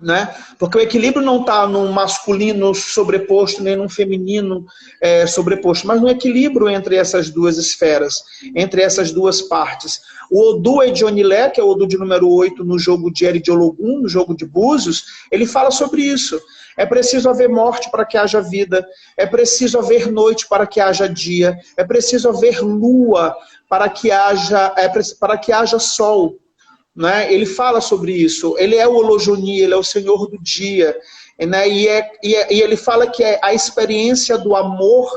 B: Né? Porque o equilíbrio não está num masculino sobreposto, nem num feminino sobreposto, mas no equilíbrio entre essas duas esferas, entre essas duas partes. O Odu Edionilé, que é o Odu de número 8 no jogo de Eridiologun, no jogo de Búzios, ele fala sobre isso. É preciso haver morte para que haja vida, é preciso haver noite para que haja dia, é preciso haver lua para que haja sol. Né? Ele fala sobre isso. Ele é o Olojoni, ele é o Senhor do dia. Né? E ele fala que a experiência do amor,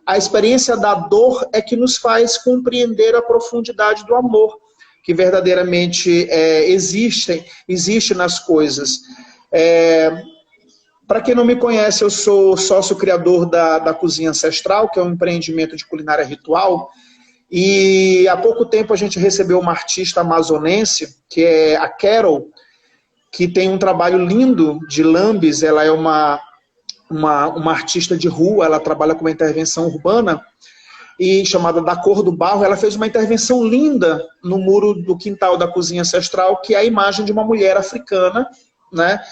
B: a experiência da dor é que nos faz compreender a profundidade do amor, que verdadeiramente existe nas coisas. Para quem não me conhece, eu sou sócio-criador da Cozinha Ancestral, que é um empreendimento de culinária ritual. E há pouco tempo a gente recebeu uma artista amazonense, que é a Carol, que tem um trabalho lindo de lambes. Ela é uma uma artista de rua, ela trabalha com uma intervenção urbana, e chamada Da Cor do Barro, ela fez uma intervenção linda no muro do quintal da cozinha ancestral, que é a imagem de uma mulher africana, né,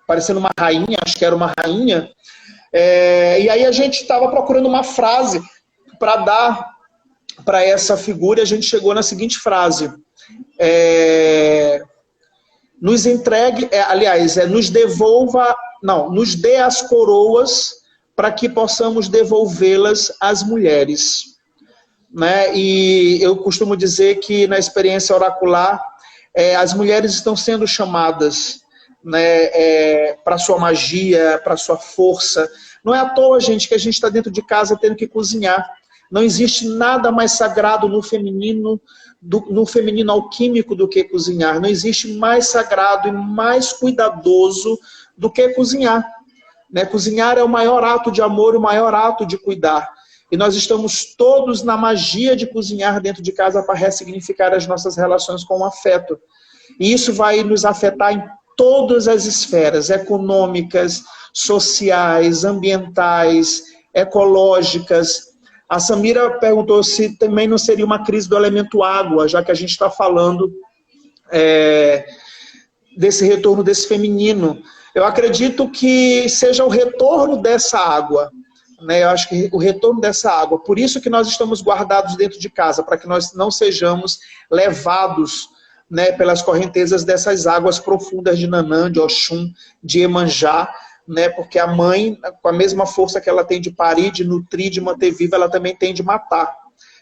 B: parecendo uma rainha, acho que era uma rainha, e aí a gente estava procurando uma frase para dar para essa figura, e a gente chegou na seguinte frase: nos entregue, nos devolva, não, nos dê as coroas para que possamos devolvê-las às mulheres. Né? E eu costumo dizer que na experiência oracular, as mulheres estão sendo chamadas, né, para sua magia, para sua força. Não é à toa, gente, que a gente está dentro de casa tendo que cozinhar. Não existe nada mais sagrado no feminino alquímico do que cozinhar. Não existe mais sagrado e mais cuidadoso do que cozinhar. Né? Cozinhar é o maior ato de amor, o maior ato de cuidar. E nós estamos todos na magia de cozinhar dentro de casa para ressignificar as nossas relações com o afeto. E isso vai nos afetar em todas as esferas, econômicas, sociais, ambientais, ecológicas. A Samira perguntou se também não seria uma crise do elemento água, já que a gente está falando desse retorno desse feminino. Eu acredito que seja o retorno dessa água, né? Eu acho que o retorno dessa água. Por isso que nós estamos guardados dentro de casa, para que nós não sejamos levados, né, pelas correntezas dessas águas profundas de Nanã, de Oxum, de Iemanjá, né? Porque a mãe, com a mesma força que ela tem de parir, de nutrir, de manter viva, ela também tem de matar.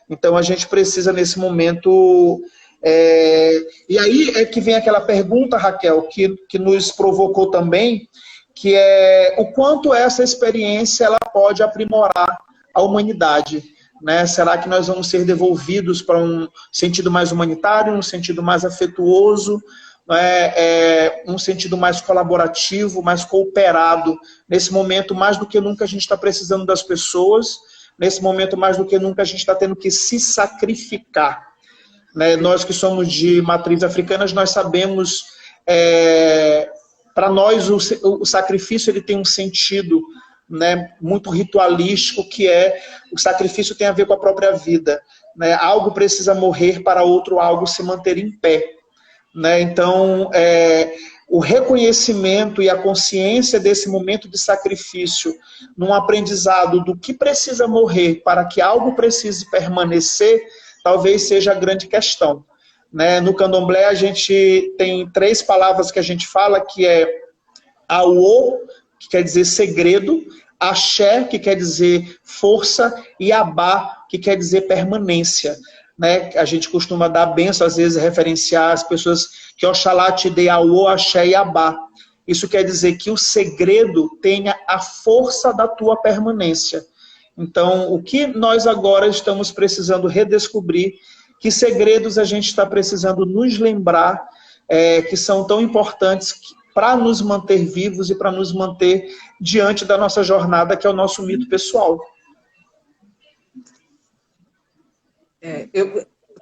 B: Então a gente precisa nesse momento... E aí é que vem aquela pergunta, Raquel, que nos provocou também, que é o quanto essa experiência ela pode aprimorar a humanidade. Né? Será que nós vamos ser devolvidos para um sentido mais humanitário, um sentido mais afetuoso, um sentido mais colaborativo, mais cooperado? Nesse momento, mais do que nunca, a gente está precisando das pessoas. Nesse momento, mais do que nunca, a gente está tendo que se sacrificar. Né? Nós que somos de matriz africana, nós sabemos, para nós o sacrifício ele tem um sentido, né, muito ritualístico, que o sacrifício tem a ver com a própria vida. Né? Algo precisa morrer para outro algo se manter em pé. Né? Então, o reconhecimento e a consciência desse momento de sacrifício, num aprendizado do que precisa morrer para que algo precise permanecer, talvez seja a grande questão. Né? No candomblé, a gente tem 3 palavras que a gente fala, que é Aô, que quer dizer segredo, Axé, que quer dizer força, e Abá, que quer dizer permanência. Né? A gente costuma dar benção, às vezes, referenciar as pessoas que Oxalá te dê Aô, Axé e Abá. Isso quer dizer que o segredo tenha a força da tua permanência. Então, o que nós agora estamos precisando redescobrir, que segredos a gente está precisando nos lembrar, que são tão importantes para nos manter vivos e para nos manter diante da nossa jornada, que é o nosso mito pessoal.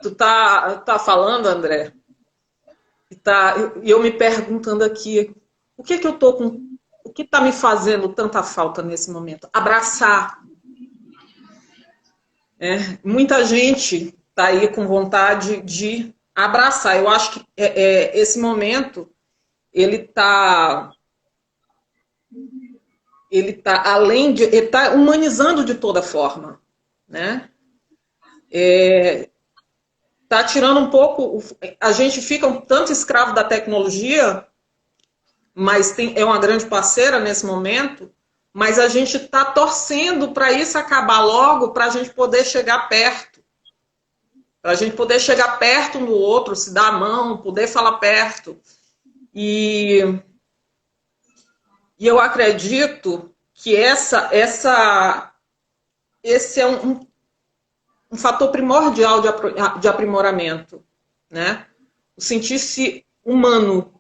A: Tu tá falando, André, e eu me perguntando aqui, o que está me fazendo tanta falta nesse momento? Abraçar. Muita gente está aí com vontade de abraçar. Eu acho que esse momento ele tá humanizando de toda forma, né? Tá tirando um pouco, a gente fica um tanto escravo da tecnologia, mas é uma grande parceira nesse momento. Mas a gente está torcendo para isso acabar logo, para a gente poder chegar perto. Para a gente poder chegar perto um do outro, se dar a mão, poder falar perto. E eu acredito que esse é um fator primordial de aprimoramento. Né? O sentir-se humano.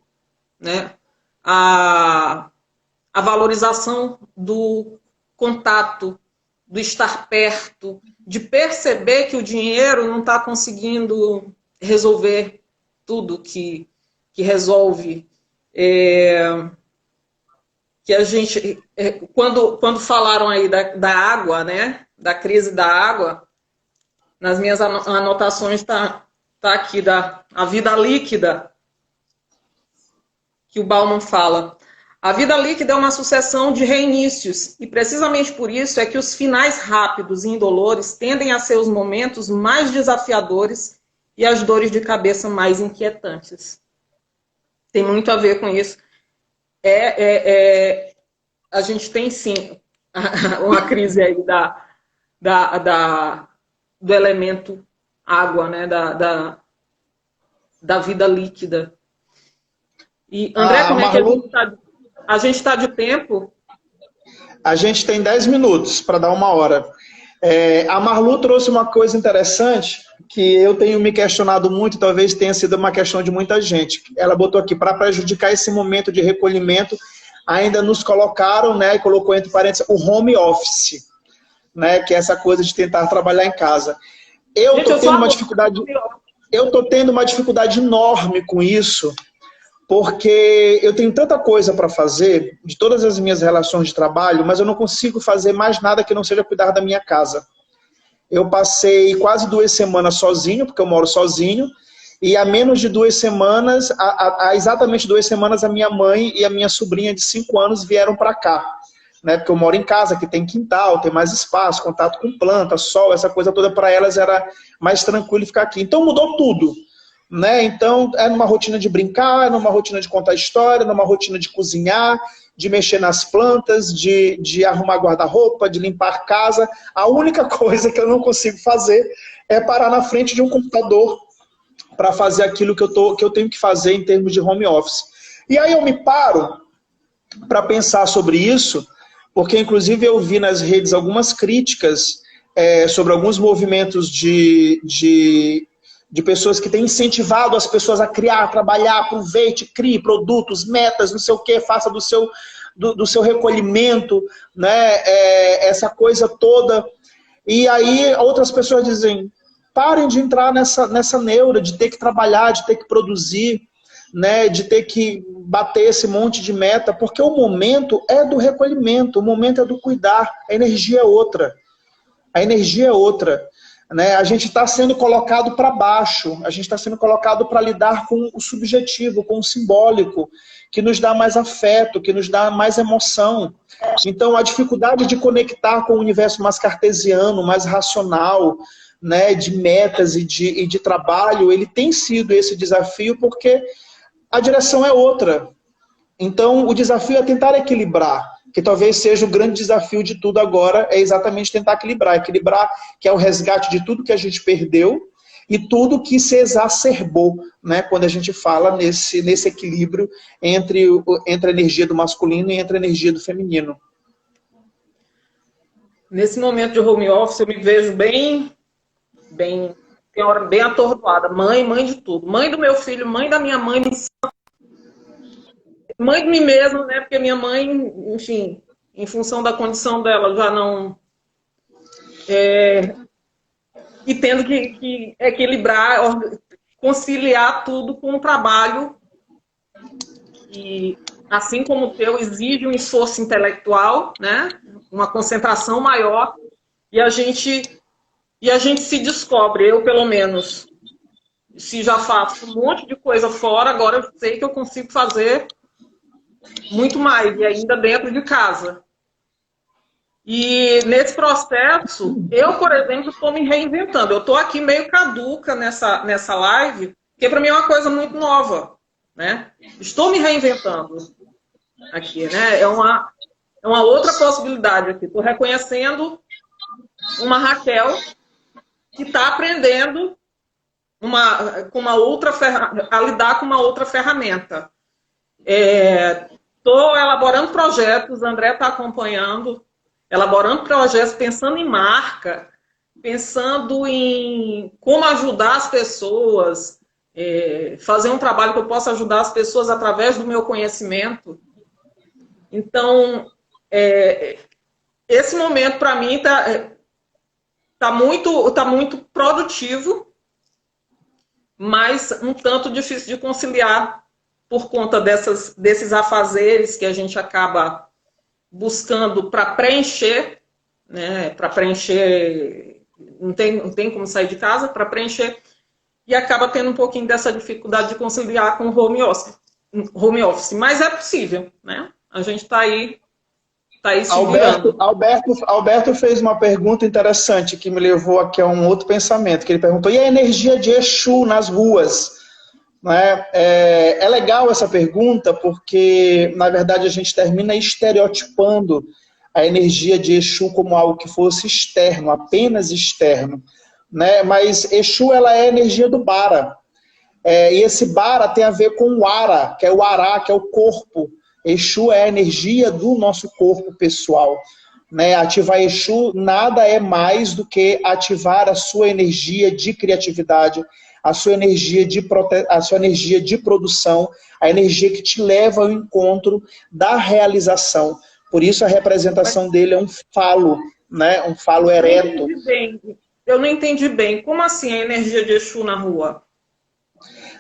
A: Né? A valorização do contato, do estar perto, de perceber que o dinheiro não está conseguindo resolver tudo que resolve. que a gente, quando falaram aí da água, né, da crise da água, nas minhas anotações tá aqui a vida líquida, que o Bauman fala. A vida líquida é uma sucessão de reinícios, e precisamente por isso é que os finais rápidos e indolores tendem a ser os momentos mais desafiadores e as dores de cabeça mais inquietantes. Tem muito a ver com isso. A gente tem, sim, uma crise aí do elemento água, né? Da vida líquida. E, André, como é que a gente está de tempo?
B: A gente tem 10 minutos para dar 1 hora. A Marlu trouxe uma coisa interessante que eu tenho me questionado muito, talvez tenha sido uma questão de muita gente. Ela botou aqui, para prejudicar esse momento de recolhimento, ainda nos colocaram, né, e colocou entre parênteses, o home office, né, que é essa coisa de tentar trabalhar em casa. Eu estou tendo uma dificuldade enorme com isso, porque eu tenho tanta coisa para fazer, de todas as minhas relações de trabalho, mas eu não consigo fazer mais nada que não seja cuidar da minha casa. Eu passei quase 2 semanas sozinho, porque eu moro sozinho, e há menos de 2 semanas, há exatamente 2 semanas, a minha mãe e a minha sobrinha de 5 anos vieram para cá. Né, porque eu moro em casa, que tem quintal, tem mais espaço, contato com planta, sol, essa coisa toda, para elas era mais tranquilo ficar aqui. Então mudou tudo. Né? Então, é numa rotina de brincar, numa rotina de contar história, numa rotina de cozinhar, de mexer nas plantas, de arrumar guarda-roupa, de limpar a casa. A única coisa que eu não consigo fazer é parar na frente de um computador para fazer aquilo que eu tenho que fazer em termos de home office. E aí eu me paro para pensar sobre isso, porque inclusive eu vi nas redes algumas críticas sobre alguns movimentos de pessoas que têm incentivado as pessoas a criar, trabalhar, aproveite, crie produtos, metas, não sei o que, faça do seu recolhimento, né, essa coisa toda. E aí outras pessoas dizem, parem de entrar nessa neura de ter que trabalhar, de ter que produzir, né, de ter que bater esse monte de meta, porque o momento é do recolhimento, o momento é do cuidar, a energia é outra. A energia é outra. Né? A gente está sendo colocado para baixo, a gente está sendo colocado para lidar com o subjetivo, com o simbólico, que nos dá mais afeto, que nos dá mais emoção. Então, a dificuldade de conectar com o universo mais cartesiano, mais racional, né, de metas e de trabalho, ele tem sido esse desafio porque a direção é outra. Então, o desafio é tentar equilibrar, que talvez seja o grande desafio de tudo agora, é exatamente tentar equilibrar. Equilibrar, que é o resgate de tudo que a gente perdeu e tudo que se exacerbou, né, quando a gente fala nesse equilíbrio entre a energia do masculino e entre a energia do feminino.
A: Nesse momento de home office, eu me vejo bem atordoada. Mãe de tudo. Mãe do meu filho, mãe da minha mãe, mãe de mim mesma, né? Porque minha mãe, enfim, em função da condição dela, já não... E tendo que equilibrar, conciliar tudo com o trabalho. E, assim como o teu, exige um esforço intelectual, né? Uma concentração maior. E a gente se descobre, eu pelo menos, se já faço um monte de coisa fora, agora eu sei que eu consigo fazer muito mais, e ainda dentro de casa. E nesse processo, eu, por exemplo, estou me reinventando. Eu estou aqui meio caduca nessa live, porque para mim é uma coisa muito nova, né? Estou me reinventando aqui, né? É uma outra possibilidade aqui. Estou reconhecendo uma Raquel que está aprendendo a lidar com uma outra ferramenta. Estou elaborando projetos, André está acompanhando, elaborando projetos, pensando em marca, pensando em como ajudar as pessoas, fazer um trabalho que eu possa ajudar as pessoas através do meu conhecimento. Então, esse momento para mim está muito produtivo, mas um tanto difícil de conciliar por conta desses afazeres que a gente acaba buscando para preencher, né? Para preencher, não tem como sair de casa, para preencher, e acaba tendo um pouquinho dessa dificuldade de conciliar com o home office. Mas é possível, né? A gente está aí se virando.
B: Alberto fez uma pergunta interessante que me levou aqui a um outro pensamento, que ele perguntou, e a energia de Exu nas ruas? Né? É legal essa pergunta porque, na verdade, a gente termina estereotipando a energia de Exu como algo que fosse externo, apenas externo. Né? Mas Exu, ela é a energia do Bara. E esse Bara tem a ver com o Ara, que é o Ará, que é o corpo. Exu é a energia do nosso corpo pessoal. Né? Ativar Exu nada é mais do que ativar a sua energia de criatividade, a sua energia de produção, a energia que te leva ao encontro da realização. Por isso a representação dele é um falo, né? Um falo ereto.
A: Eu não entendi bem. Como assim a energia de Exu na rua?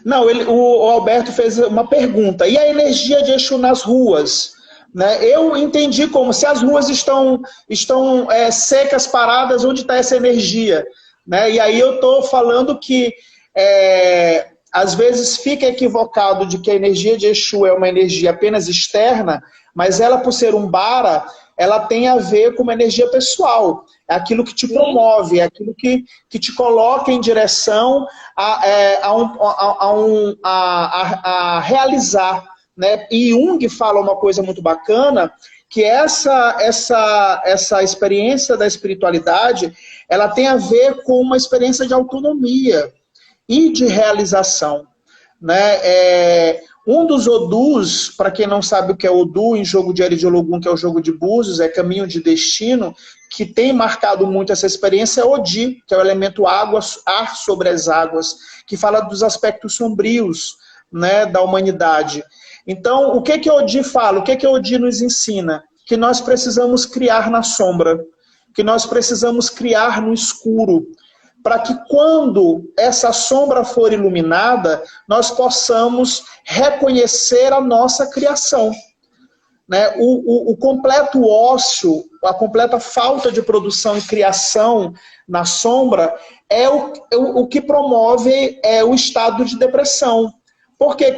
B: Não, o Alberto fez uma pergunta. E a energia de Exu nas ruas? Né? Eu entendi como, se as ruas estão secas, paradas, onde está essa energia? Né? E aí eu estou falando que às vezes fica equivocado de que a energia de Exu é uma energia apenas externa, mas ela, por ser um Bara, ela tem a ver com uma energia pessoal. É aquilo que te promove, é aquilo que te coloca em direção a realizar. Né? E Jung fala uma coisa muito bacana, que essa experiência da espiritualidade, ela tem a ver com uma experiência de autonomia e de realização. Né? Um dos Odus, para quem não sabe o que é Odu, em jogo de Eridio Logum, que é o jogo de Búzios, é Caminho de Destino, que tem marcado muito essa experiência, é Odi, que é o elemento água, ar sobre as águas, que fala dos aspectos sombrios, né, da humanidade. Então, o que Odi fala? O que Odi nos ensina? Que nós precisamos criar na sombra, que nós precisamos criar no escuro, para que quando essa sombra for iluminada, nós possamos reconhecer a nossa criação. Né? O completo ócio, a completa falta de produção e criação na sombra é o que promove o estado de depressão. Por que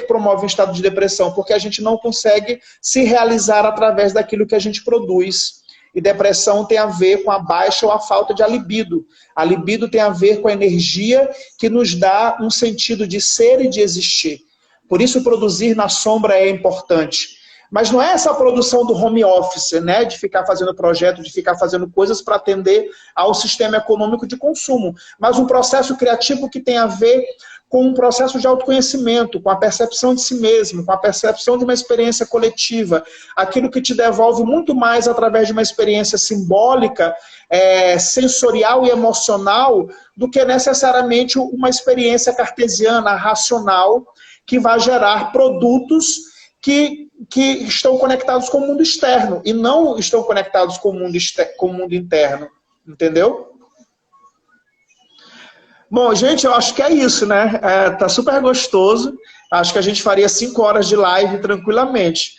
B: promove um estado de depressão? Porque a gente não consegue se realizar através daquilo que a gente produz. E depressão tem a ver com a baixa ou a falta de libido. A libido tem a ver com a energia que nos dá um sentido de ser e de existir. Por isso produzir na sombra é importante. Mas não é essa produção do home office, né? De ficar fazendo projeto, de ficar fazendo coisas para atender ao sistema econômico de consumo. Mas um processo criativo que tem a ver com um processo de autoconhecimento, com a percepção de si mesmo, com a percepção de uma experiência coletiva, aquilo que te devolve muito mais através de uma experiência simbólica, sensorial e emocional, do que necessariamente uma experiência cartesiana, racional, que vai gerar produtos que estão conectados com o mundo externo e não estão conectados com o mundo interno. Entendeu? Bom, gente, eu acho que é isso, né? Tá super gostoso. Acho que a gente faria 5 horas de live tranquilamente.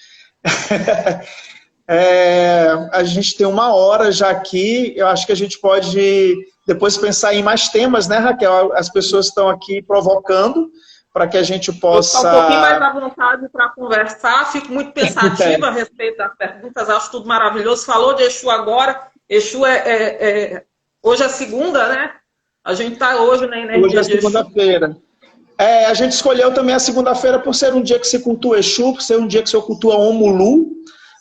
B: A gente tem 1 hora já aqui. Eu acho que a gente pode depois pensar em mais temas, né, Raquel? As pessoas estão aqui provocando para que a gente possa...
A: Eu estou um pouquinho mais à vontade para conversar. Fico muito pensativa a respeito das perguntas. Acho tudo maravilhoso. Falou de Exu agora. Exu hoje é segunda, né? A gente está hoje na energia
B: hoje é segunda-feira. A gente escolheu também a segunda-feira por ser um dia que se cultua Exu, por ser um dia que se cultua Omulu,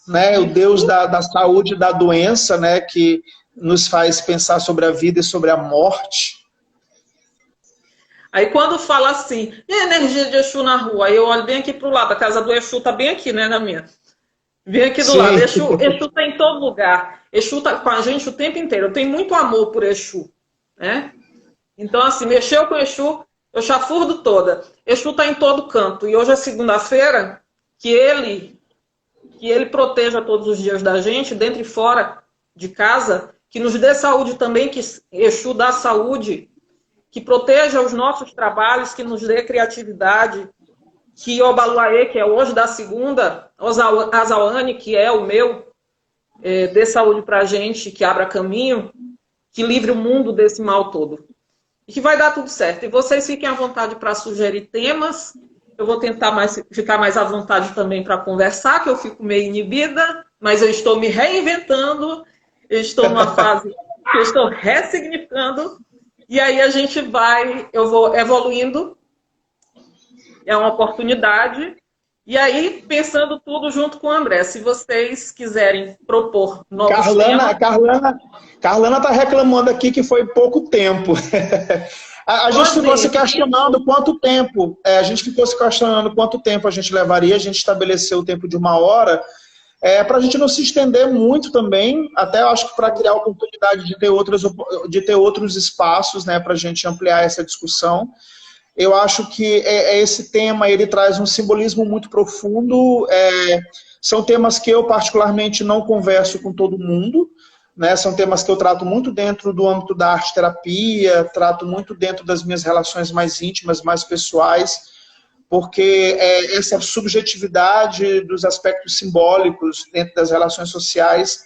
B: né, o deus da saúde e da doença, né, que nos faz pensar sobre a vida e sobre a morte.
A: Aí quando fala assim, e a energia de Exu na rua? Aí eu olho bem aqui para o lado, a casa do Exu está bem aqui, né, na minha? Vem aqui do lado. Exu está em todo lugar. Exu está com a gente o tempo inteiro. Eu tenho muito amor por Exu, né? Então, assim, mexeu com Exu, eu chafurdo toda. Exu está em todo canto. E hoje é segunda-feira, que ele proteja todos os dias da gente, dentro e fora de casa, que nos dê saúde também, que Exu dá saúde, que proteja os nossos trabalhos, que nos dê criatividade, que Obaluaê, que é hoje da segunda, Azawane, que é o meu, dê saúde pra gente, que abra caminho, que livre o mundo desse mal todo. E que vai dar tudo certo. E vocês fiquem à vontade para sugerir temas. Eu vou tentar ficar mais à vontade também para conversar, que eu fico meio inibida, mas eu estou me reinventando, eu estou numa fase que eu estou ressignificando, e aí eu vou evoluindo, é uma oportunidade, e aí pensando tudo junto com o André. Se vocês quiserem propor novos temas...
B: Carlana está reclamando aqui que foi pouco tempo. A gente ficou se questionando quanto tempo. A gente ficou se questionando quanto tempo a gente levaria. A gente estabeleceu o tempo de 1 hora. Para a gente não se estender muito também. Até eu acho que para criar a oportunidade de ter outros espaços, né, para a gente ampliar essa discussão. Eu acho que esse tema ele traz um simbolismo muito profundo. São temas que eu particularmente não converso com todo mundo. Né, são temas que eu trato muito dentro do âmbito da arte-terapia, trato muito dentro das minhas relações mais íntimas, mais pessoais, porque essa subjetividade dos aspectos simbólicos dentro das relações sociais,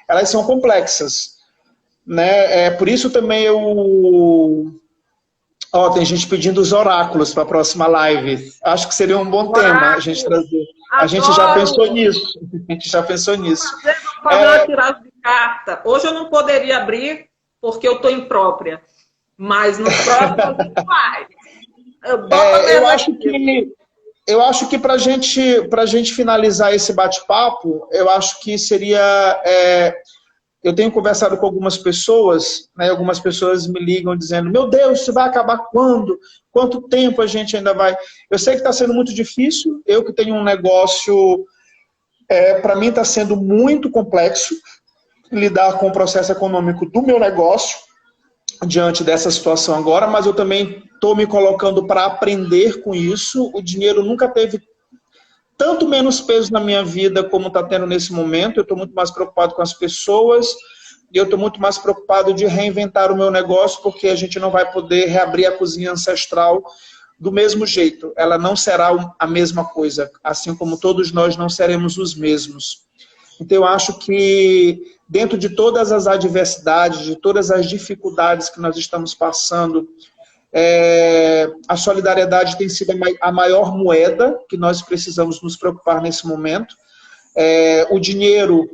B: elas são complexas. Né? Por isso também tem gente pedindo os oráculos para a próxima live. Acho que seria um bom tema a gente trazer. A gente já pensou nisso.
A: Fazer uma tiragem de carta. Hoje eu não poderia abrir porque eu estou imprópria. Mas no próximo a gente faz.
B: Eu acho que para gente finalizar esse bate-papo, eu acho que seria... eu tenho conversado com algumas pessoas, né, algumas pessoas me ligam dizendo, meu Deus, isso vai acabar quando? Quanto tempo a gente ainda vai... Eu sei que está sendo muito difícil, eu que tenho um negócio, para mim está sendo muito complexo lidar com o processo econômico do meu negócio, diante dessa situação agora, mas eu também estou me colocando para aprender com isso. O dinheiro nunca teve tanto menos peso na minha vida como está tendo nesse momento. Eu estou muito mais preocupado com as pessoas e eu estou muito mais preocupado de reinventar o meu negócio, porque a gente não vai poder reabrir a cozinha ancestral do mesmo jeito. Ela não será a mesma coisa, assim como todos nós não seremos os mesmos. Então eu acho que dentro de todas as adversidades, de todas as dificuldades que nós estamos passando, a solidariedade tem sido a maior moeda que nós precisamos nos preocupar nesse momento. O dinheiro,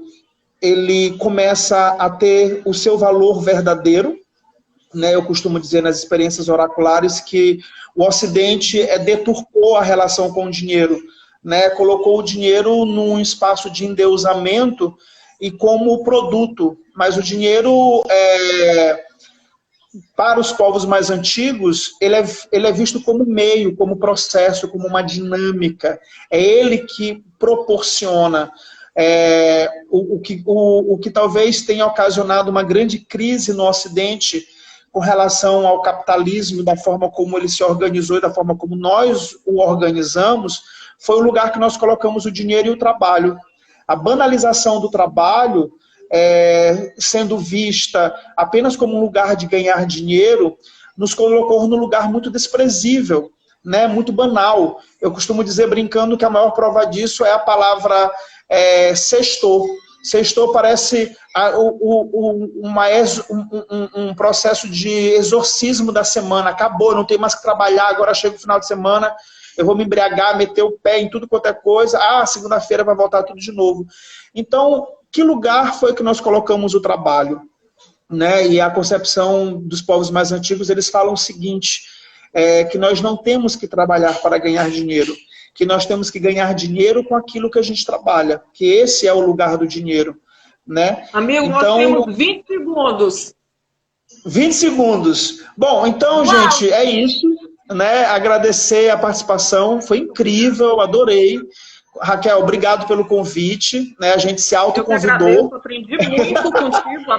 B: ele começa a ter o seu valor verdadeiro, né? Eu costumo dizer nas experiências oraculares que o Ocidente deturpou a relação com o dinheiro, né? Colocou o dinheiro num espaço de endeusamento e como produto, mas o dinheiro para os povos mais antigos, ele é visto como meio, como processo, como uma dinâmica. É ele que proporciona o que talvez tenha ocasionado uma grande crise no Ocidente com relação ao capitalismo, da forma como ele se organizou e da forma como nós o organizamos, foi o lugar que nós colocamos o dinheiro e o trabalho. A banalização do trabalho, sendo vista apenas como um lugar de ganhar dinheiro, nos colocou num lugar muito desprezível, né, muito banal. Eu costumo dizer, brincando, que a maior prova disso é a palavra sextou. Sextou parece um processo de exorcismo da semana. Acabou, não tem mais que trabalhar, agora chega o final de semana, eu vou me embriagar, meter o pé em tudo quanto é coisa, segunda-feira vai voltar tudo de novo. Então, que lugar foi que nós colocamos o trabalho? Né? E a concepção dos povos mais antigos, eles falam o seguinte, que nós não temos que trabalhar para ganhar dinheiro, que nós temos que ganhar dinheiro com aquilo que a gente trabalha, que esse é o lugar do dinheiro. Né?
A: Amigo, então, nós temos 20 segundos.
B: 20 segundos. Bom, então, gente, é isso. Né? Agradecer a participação, foi incrível, adorei. Raquel, obrigado pelo convite. Né? A gente se autoconvidou.
A: Eu que agradeço, aprendi muito contigo.